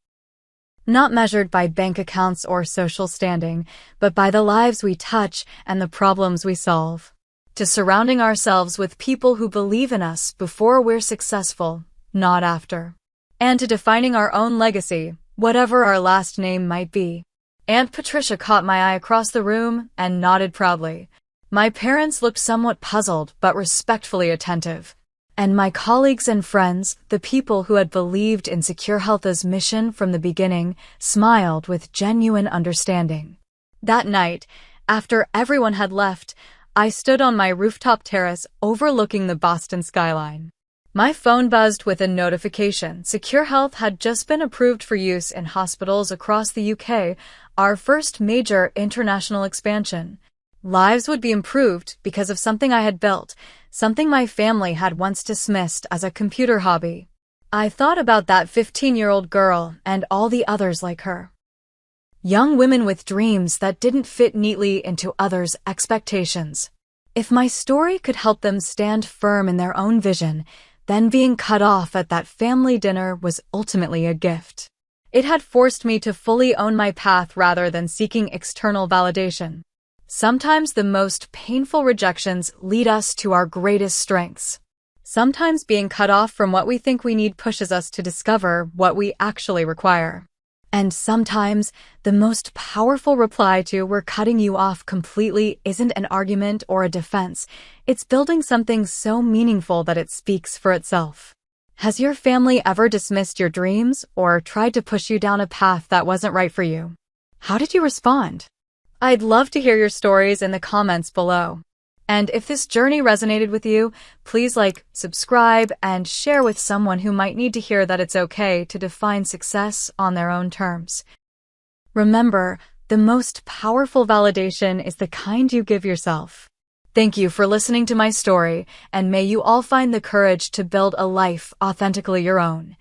Not measured by bank accounts or social standing, but by the lives we touch and the problems we solve. To surrounding ourselves with people who believe in us before we're successful, not after. And to defining our own legacy, whatever our last name might be. Aunt Patricia caught my eye across the room and nodded proudly. My parents looked somewhat puzzled but respectfully attentive. And my colleagues and friends, the people who had believed in Secure Health's mission from the beginning, smiled with genuine understanding. That night, after everyone had left, I stood on my rooftop terrace overlooking the Boston skyline. My phone buzzed with a notification. Secure Health had just been approved for use in hospitals across the UK, our first major international expansion. Lives would be improved because of something I had built, something my family had once dismissed as a computer hobby. I thought about that 15-year-old girl and all the others like her. Young women with dreams that didn't fit neatly into others' expectations. If my story could help them stand firm in their own vision, then being cut off at that family dinner was ultimately a gift. It had forced me to fully own my path rather than seeking external validation. Sometimes the most painful rejections lead us to our greatest strengths. Sometimes being cut off from what we think we need pushes us to discover what we actually require. And sometimes the most powerful reply to "we're cutting you off completely" isn't an argument or a defense. It's building something so meaningful that it speaks for itself. Has your family ever dismissed your dreams or tried to push you down a path that wasn't right for you? How did you respond? I'd love to hear your stories in the comments below. And if this journey resonated with you, please like, subscribe, and share with someone who might need to hear that it's okay to define success on their own terms. Remember, the most powerful validation is the kind you give yourself. Thank you for listening to my story, and may you all find the courage to build a life authentically your own.